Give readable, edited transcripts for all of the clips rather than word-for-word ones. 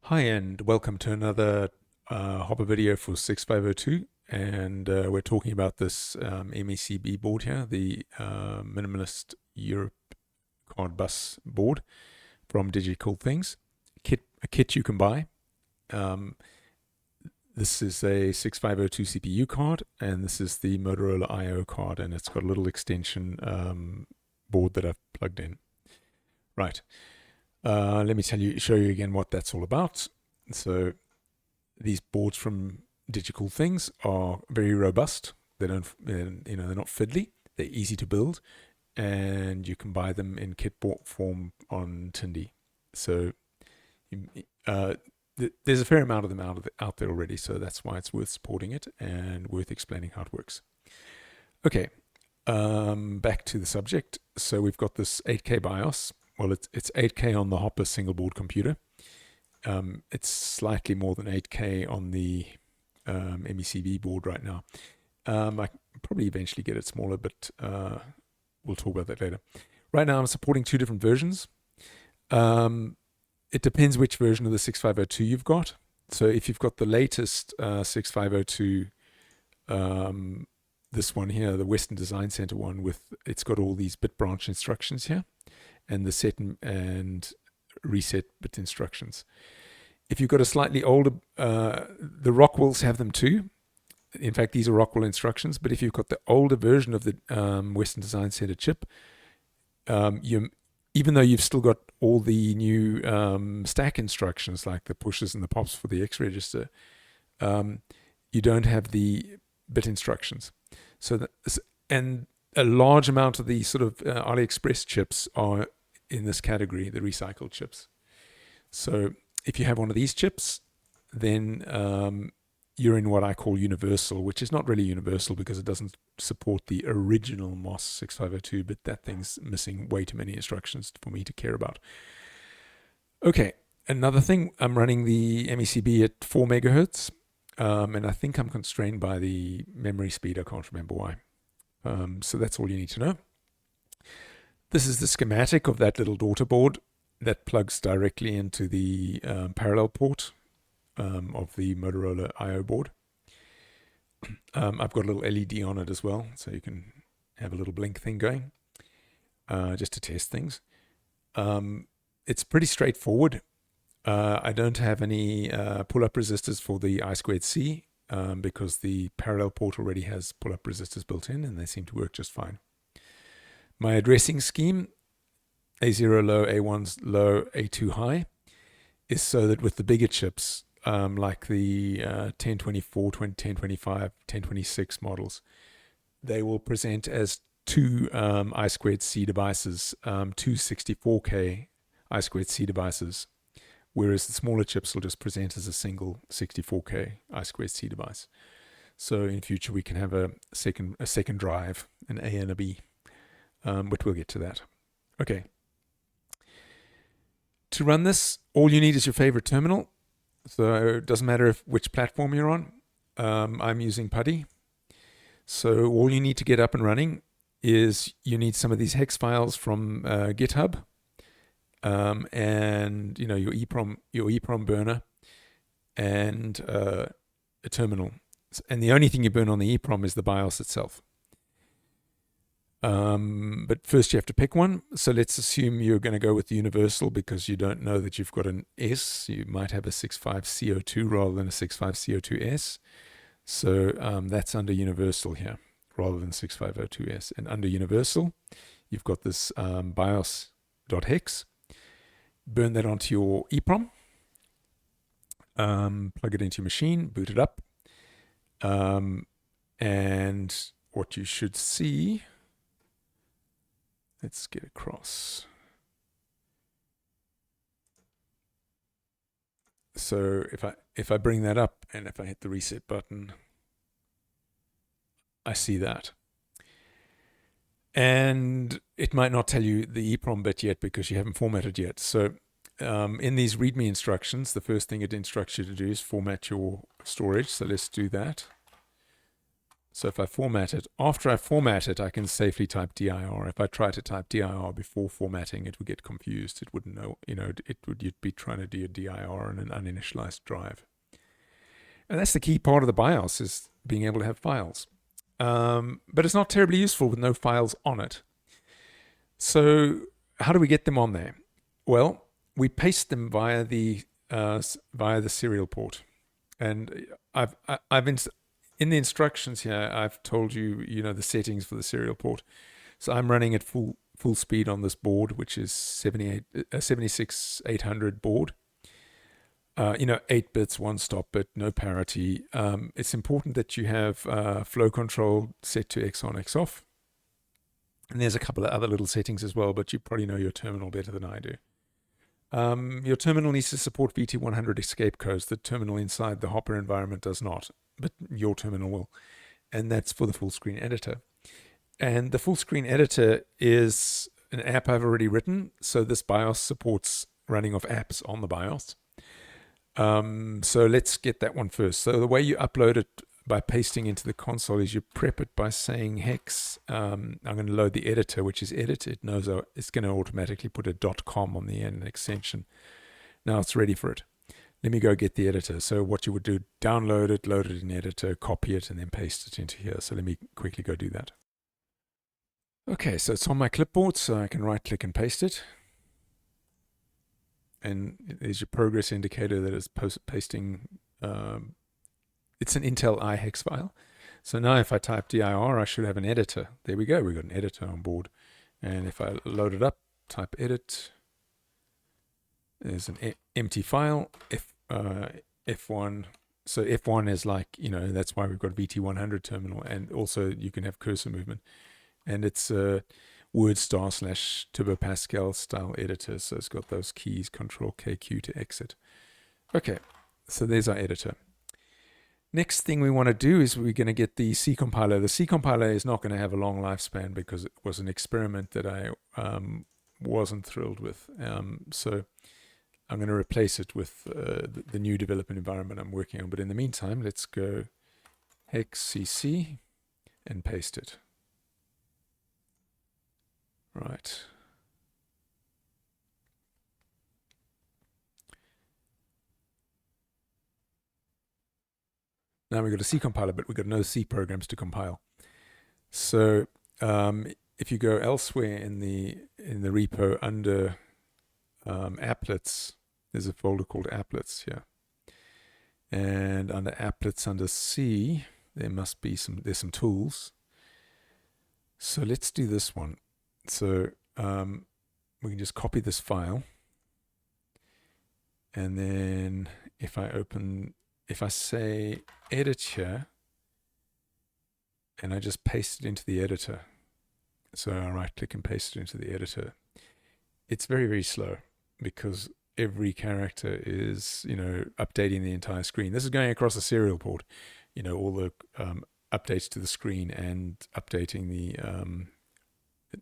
Hi and welcome to another Hopper video for 6502, and we're talking about this MECB board here, the Minimalist Europe Card Bus board from DigiCool Things. A kit you can buy. This is a 6502 CPU card, and this is the Motorola I/O card, and it's got a little extension board that I've plugged in. Right. Let me show you again what that's all about. So these boards from DigiCool Things are very robust. They're not fiddly. They're easy to build, and you can buy them in kit form on Tindy. So there's a fair amount of them out there already. So that's why it's worth supporting it and worth explaining how it works. Okay, back to the subject. So we've got this 8K BIOS. Well, it's 8K on the Hopper single board computer. It's slightly more than 8K on the MECB board right now. I probably eventually get it smaller, but we'll talk about that later. Right now, I'm supporting two different versions. It depends which version of the 6502 you've got. So if you've got the latest 6502, this one here, the Western Design Center one, it's got all these bit branch instructions here, and the set and reset bit instructions. If you've got a slightly older, the Rockwells have them too. In fact, these are Rockwell instructions, but if you've got the older version of the Western Design Center chip, even though you've still got all the new stack instructions, like the pushes and the pops for the X register, you don't have the bit instructions. And a large amount of the sort of AliExpress chips are in this category, the recycled chips. So if you have one of these chips, then you're in what I call universal, which is not really universal because it doesn't support the original MOS 6502, but that thing's missing way too many instructions for me to care about. Okay, another thing, I'm running the MECB at 4 megahertz, and I think I'm constrained by the memory speed. I can't remember why. So that's all you need to know. This is the schematic of that little daughter board that plugs directly into the parallel port of the Motorola I/O board. I've got a little LED on it as well, so you can have a little blink thing going just to test things. It's pretty straightforward. I don't have any pull-up resistors for the I2C because the parallel port already has pull-up resistors built in, and they seem to work just fine. My addressing scheme, A0 low, A1 low, A2 high, is so that with the bigger chips, like the 1024, 1025, 1026 models, they will present as two I2C devices, two 64K I2C devices, whereas the smaller chips will just present as a single 64K I2C device. So in future, we can have a second drive, an A and a B. But we'll get to that. Okay. To run this, all you need is your favorite terminal. So it doesn't matter which platform you're on. I'm using PuTTY. So all you need to get up and running is you need some of these hex files from GitHub, and your EEPROM burner, and a terminal. And the only thing you burn on the EEPROM is the BIOS itself. But first you have to pick one. So let's assume you're going to go with the universal because you don't know that you've got an S. You might have a 65CO2 rather than a 65CO2S. So that's under universal here rather than 6502S. And under universal, you've got this BIOS.hex. Burn that onto your EEPROM. Plug it into your machine, boot it up. And what you should see... Let's get across. So if I bring that up and if I hit the reset button, I see that. And it might not tell you the EEPROM bit yet because you haven't formatted yet. So in these README instructions, the first thing it instructs you to do is format your storage. So let's do that. So if I format it, after I format it, I can safely type dir. If I try to type dir before formatting, it would get confused. It wouldn't know, you'd be trying to do a dir on an uninitialized drive. And that's the key part of the BIOS, is being able to have files. But it's not terribly useful with no files on it. So how do we get them on there? Well, we paste them via the serial port. And in the instructions here, I've told you, the settings for the serial port. So I'm running at full speed on this board, which is 76800 board. 8 bits, one stop bit, no parity. It's important that you have flow control set to X on, X off. And there's a couple of other little settings as well, but you probably know your terminal better than I do. Your terminal needs to support VT100 escape codes. The terminal inside the Hopper environment does not, but your terminal will. And that's for the full screen editor. And the full screen editor is an app I've already written. So this BIOS supports running of apps on the BIOS. So let's get that one first. So the way you upload it by pasting into the console is you prep it by saying hex. I'm going to load the editor, which is edit. It knows it's going to automatically put a .com on the end, an extension. Now it's ready for it. Let me go get the editor. So what you would do, download it, load it in editor, copy it, and then paste it into here. So let me quickly go do that. Okay, so it's on my clipboard, so I can right click and paste it. And there's your progress indicator that is pasting. It's an Intel iHex file. So now if I type dir, I should have an editor. There we go. We've got an editor on board. And if I load it up, type edit, there's an empty file, F1. So F1 is like, that's why we've got VT100 terminal. And also you can have cursor movement. And it's a Word*/Turbo Pascal style editor. So it's got those keys, Control KQ to exit. Okay, so there's our editor. Next thing we want to do is we're going to get the C compiler. The C compiler is not going to have a long lifespan because it was an experiment that I wasn't thrilled with. So I'm going to replace it with the new development environment I'm working on. But in the meantime, let's go hex cc and paste it. Right. Now we've got a C compiler, but we've got no C programs to compile. So if you go elsewhere in the repo under applets, there's a folder called applets here. And under applets under C, there must be there's some tools. So let's do this one. So we can just copy this file. And then if I say edit here, and I just paste it into the editor. So I right click and paste it into the editor. It's very, very slow because every character is, updating the entire screen. This is going across a serial port, all the updates to the screen and updating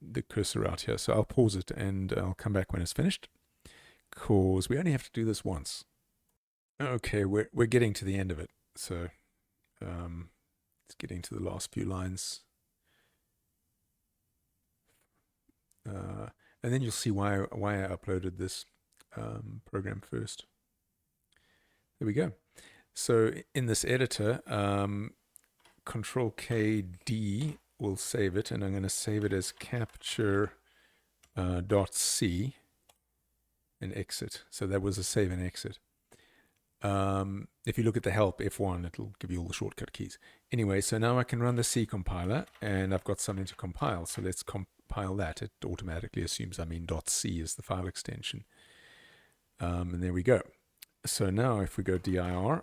the cursor out here. So I'll pause it and I'll come back when it's finished, because we only have to do this once. Okay, we're getting to the end of it. So it's getting to the last few lines. And then you'll see why I uploaded this program first. There we go. So in this editor, Control KD will save it, and I'm going to save it as capture .c and exit. So that was a save and exit. If you look at the help F1, it'll give you all the shortcut keys. Anyway, so now I can run the C compiler, and I've got something to compile. So let's compile that. It automatically assumes I'm in .c is the file extension. And there we go. So now if we go dir,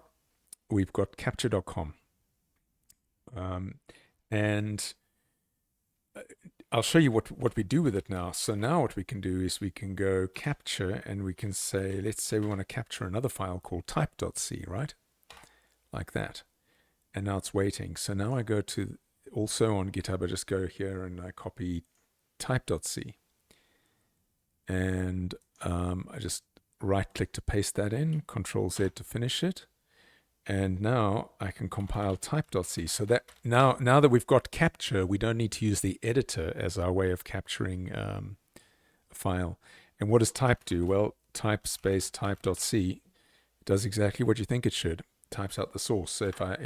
we've got capture.com. And I'll show you what we do with it now. So now what we can do is we can go capture, and we can say, let's say we want to capture another file called type.c, right? Like that. And now it's waiting. So now I go to, also on GitHub, I just go here and I copy type.c. And I just right click to paste that in, Control Z to finish it. And now I can compile type.c. So that now that we've got capture, we don't need to use the editor as our way of capturing a file. And what does type do? Well, type space type.c does exactly what you think it should. Types out the source. So if I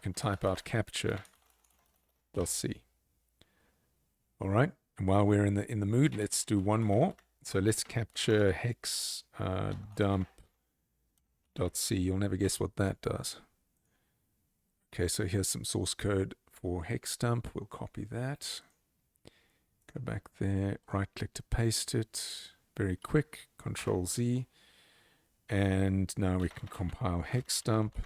can type out capture.c. All right. And while we're in the mood, let's do one more. So let's capture hex dump.c. You'll never guess what that does. Okay, so here's some source code for hex dump. We'll copy that. Go back there, right click to paste it. Very quick, Control Z. And now we can compile hex dump.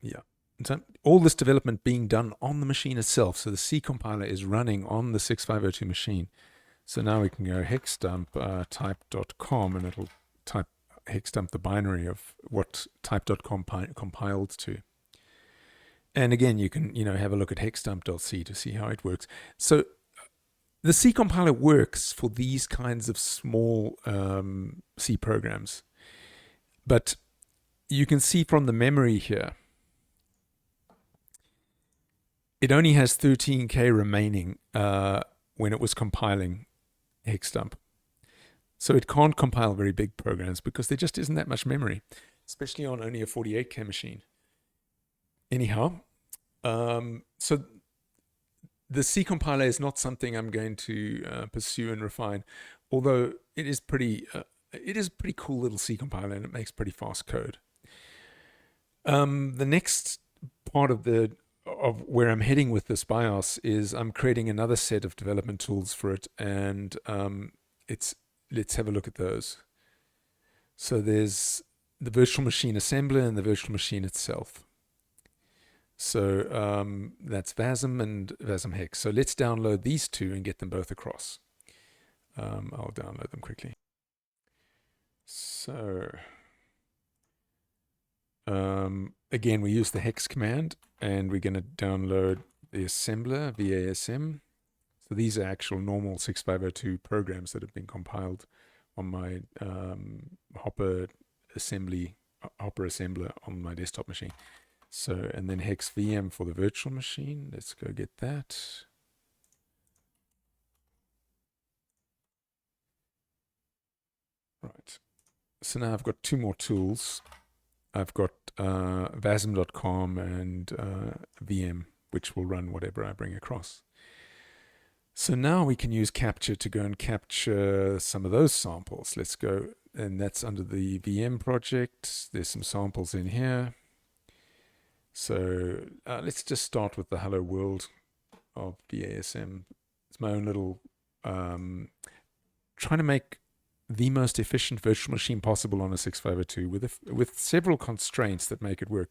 Yeah. So all this development being done on the machine itself. So the C compiler is running on the 6502 machine. So now we can go hex dump type.com, and it'll type hex dump the binary of what type.com compiled to. And again, you can have a look at hexdump.c to see how it works. So the C compiler works for these kinds of small C programs, but you can see from the memory here, it only has 13K remaining when it was compiling hexdump. So it can't compile very big programs because there just isn't that much memory, especially on only a 48K machine. Anyhow, so the C compiler is not something I'm going to pursue and refine, although it is pretty cool little C compiler, and it makes pretty fast code. The next part of where I'm heading with this BIOS is I'm creating another set of development tools for it, and let's have a look at those. So there's the virtual machine assembler and the virtual machine itself. So that's VASM and VASM hex. So let's download these two and get them both across. I'll download them quickly. So again, we use the hex command, and we're going to download the assembler, VASM. So these are actual normal 6502 programs that have been compiled on my Hopper assembler on my desktop machine. So, and then hex VM for the virtual machine. Let's go get that. Right. So now I've got two more tools. I've got vasm.com and VM, which will run whatever I bring across. So now we can use capture to go and capture some of those samples. Let's go, and that's under the VM project. There's some samples in here. So let's just start with the hello world of VASM. It's my own little, trying to make the most efficient virtual machine possible on a 6502 with several constraints that make it work.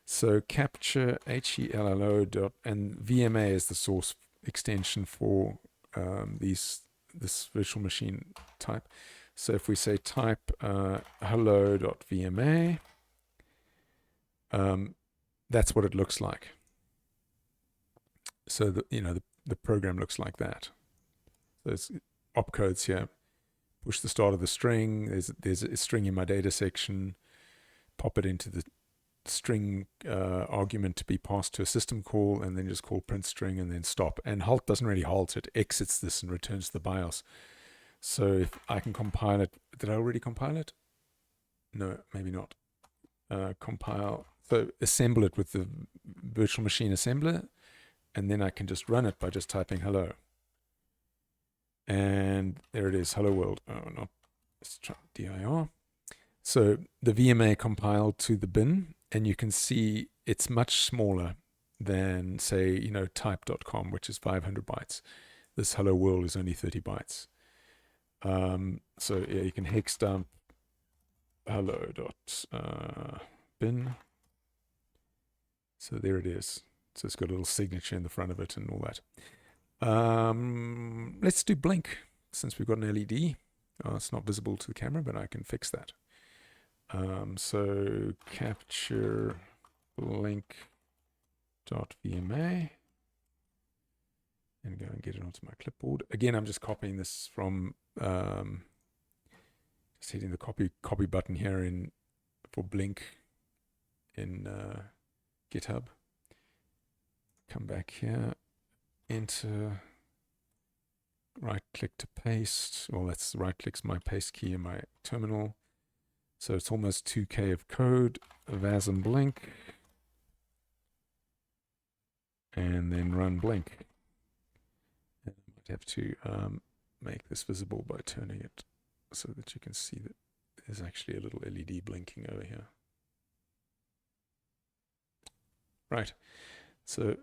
So capture HELLO and VMA is the source extension for this virtual machine type. So if we say type hello.vma, that's what it looks like. So the program looks like that. There's opcodes here. Push the start of the string. There's a string in my data section. Pop it into the string argument to be passed to a system call, and then just call print string and then stop. And halt doesn't really halt. It exits this and returns to the BIOS. So if I can compile it, did I already compile it? No, maybe not. Compile. So assemble it with the virtual machine assembler, and then I can just run it by just typing hello. And there it is, hello world. Oh, not, let's try dir. So the VMA compiled to the bin, and you can see it's much smaller than, say, type.com, which is 500 bytes. This hello world is only 30 bytes. So yeah, you can hex dump hello.bin. So there it is. So it's got a little signature in the front of it and all that. Let's do blink, since we've got an LED. It's not visible to the camera, but I can fix that. So capture blink.vma and go and get it onto my clipboard. Again, I'm just copying this from Just hitting the copy button here in for Blink in GitHub. Come back here, enter, right click to paste. Well, that's right click's my paste key in my terminal. So it's almost 2K of code, Vasm Blink, and then run Blink. And I might have to make this visible by turning it so that you can see that there's actually a little LED blinking over here. Right, so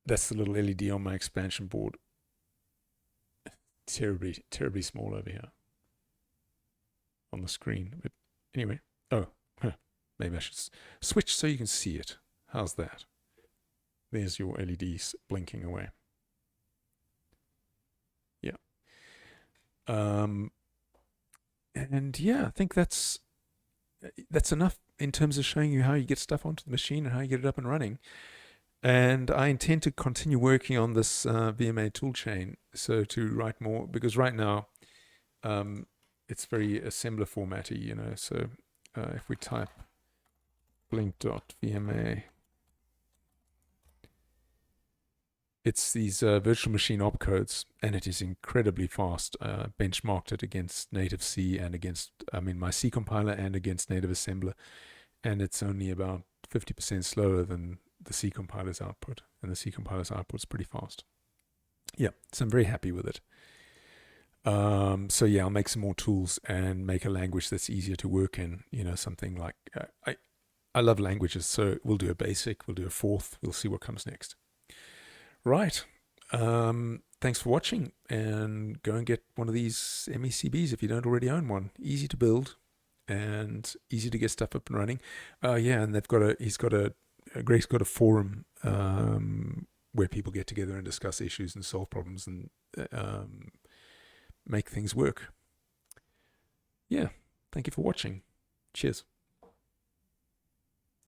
that's the little LED on my expansion board. Terribly small over here on the screen. But anyway, maybe I should switch so you can see it. How's that? There's your LEDs blinking away. Yeah. And yeah, I think that's enough in terms of showing you how you get stuff onto the machine and how you get it up and running. And I intend to continue working on this VMA toolchain, so to write more, because right now it's very assembler formatty, you know. So if we type blink.vma, it's these virtual machine opcodes, and it is incredibly fast. Benchmarked it against native C and against, my C compiler and against native assembler, and it's only about 50% slower than the C compiler's output, and the C compiler's output is pretty fast. Yeah, so I'm very happy with it. So yeah, I'll make some more tools and make a language that's easier to work in. You know, something like I love languages, so we'll do a basic, we'll do a fourth, we'll see what comes next. Right. Thanks for watching, and go and get one of these MECBs if you don't already own one. Easy to build and easy to get stuff up and running. Yeah, and Greg's got a forum where people get together and discuss issues and solve problems and make things work. Yeah, thank you for watching. Cheers.